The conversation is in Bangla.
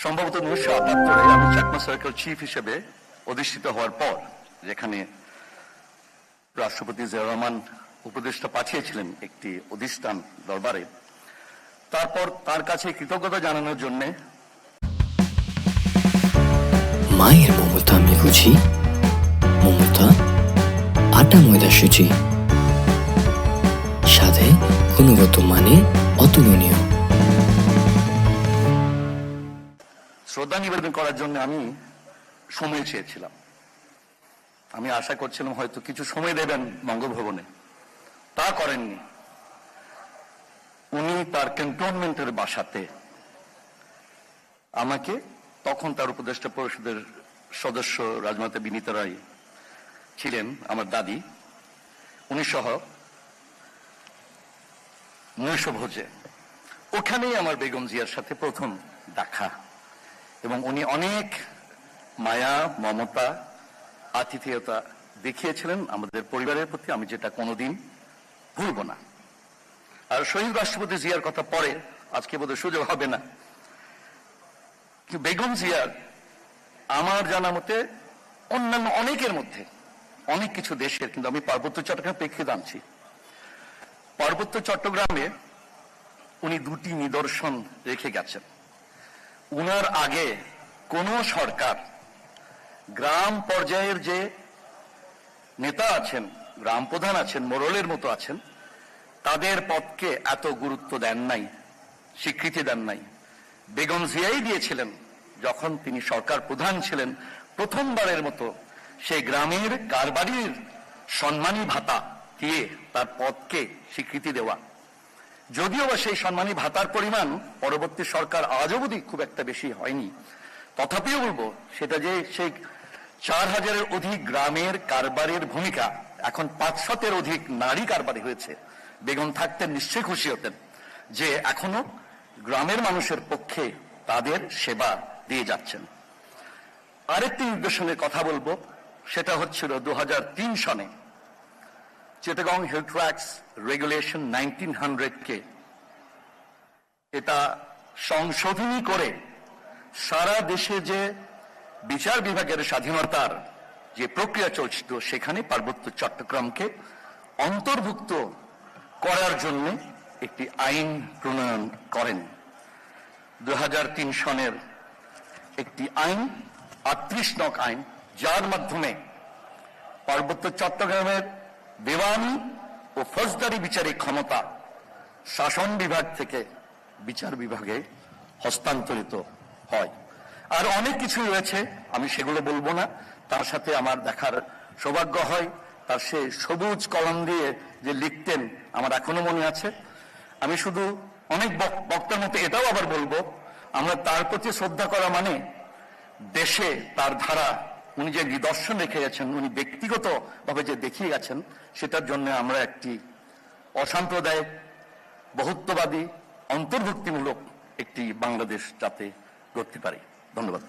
সম্ভবত 1978-এ আমি চাকমা সার্কেল চিফ হিসেবে অধিষ্ঠিত হওয়ার পর, যেখানে রাষ্ট্রপতি জিয়াউর রহমান উপদেষ্টা পাঠিয়েছিলেন একটি অধিষ্ঠান দরবারে, তারপর তার কাছে কৃতজ্ঞতা জানানোর জন্য মায়ের মমতা আমি বুঝি, মমতা আটা ময়দা সুজি, স্বাদে গুণগত মানে অতুলনীয়। শ্রদ্ধা নিবেদন করার জন্য আমি সময় চেয়েছিলাম। আমি আশা করছিলাম হয়তো কিছু সময় দেবেন বঙ্গভবনে, তা করেননি। উনি তার ক্যান্টনমেন্টের বাসাতে আমাকে, তখন তার উপদেষ্টা পরিষদের সদস্য রাজমাতা বিনীতা রায় ছিলেন, আমার দাদি, উনি সহ নৈশভোজে, ওখানেই আমার বেগম জিয়ার সাথে প্রথম দেখা। এবং উনি অনেক মায়া, মমতা, আতিথেয়তা দেখিয়েছিলেন আমাদের পরিবারের প্রতি, আমি যেটা কোনোদিন ভুলব না। আর শহীদ রাষ্ট্রপতি জিয়ার কথা পরে আজকে বোধহয় সুযোগ হবে না, বেগম জিয়ার আমার জানা মতে অন্যান্য অনেকের মধ্যে, অনেক কিছু দেশের, কিন্তু আমি পার্বত্য চট্টগ্রাম প্রেক্ষিত আনছি। পার্বত্য চট্টগ্রামে উনি দুটি নিদর্শন রেখে গেছেন। উনার আগে কোন সরকার গ্রাম পর্যায়ের যে নেতা আছেন, গ্রাম প্রধান আছেন, মোড়লের মতো আছেন, তাদের পদকে এত গুরুত্ব দেন নাই, স্বীকৃতি দেন নাই। বেগম জিয়াই দিয়েছিলেন, যখন তিনি সরকার প্রধান ছিলেন, প্রথমবারের মতো সেই গ্রামের কারবারির সম্মানী ভাতা দিয়ে তার পদকে স্বীকৃতি দেওয়া। যদিও বা সেই সম্মানী ভাতার পরিমাণ পরবর্তী সরকার আজ অবধি খুব একটা বেশি হয়নি, তথাপিও বলবো সেটা যে সেই 4000-এর অধিক গ্রামের কারবারের ভূমিকা, এখন 500-এর অধিক নারী কারবারি হয়েছে। বেগম থাকতেন নিশ্চয়ই খুশি হতেন যে এখনো গ্রামের মানুষের পক্ষে তাদের সেবা দিয়ে যাচ্ছেন। আরেকটি নির্দেশনের কথা বলবো, সেটা হচ্ছিল 2003 সনে চিটাগং হিল ট্র্যাক্স রেগুলেশন 1900-কে এটা সংশোধনী করে সারা দেশে যে বিচার বিভাগের স্বাধীনতার যে প্রক্রিয়া চলছিল, সেখানে পার্বত্য চট্টগ্রামকে অন্তর্ভুক্ত করার জন্য একটি আইন প্রণয়ন করেন। 2003 সনের একটি আইন, 38 নং আইন, যার মাধ্যমে পার্বত্য চট্টগ্রামের দেওয়ানি ও ফৌজদারি বিচারিক ক্ষমতা শাসন বিভাগ থেকে বিচার বিভাগে হস্তান্তরিত হয়। আর অনেক কিছু রয়েছে, আমি সেগুলো বলবো না। তার সাথে আমার দেখার সৌভাগ্য হয়, তার সে সবুজ কলম দিয়ে যে লিখতেন, আমার এখনো মনে আছে। আমি শুধু অনেক বক্তার মতো এটাও আবার বলবো, আমরা তার প্রতি শ্রদ্ধা করা মানে দেশে তার ধারা, উনি যে নিদর্শন রেখে গেছেন, উনি ব্যক্তিগত ভাবে যে দেখিয়ে গেছেন, সেটার জন্য আমরা একটি অসাম্প্রদায়িক, বহুত্ববাদী, অন্তর্ভুক্তিমূলক একটি বাংলাদেশ যাতে গড়তে পারি। ধন্যবাদ।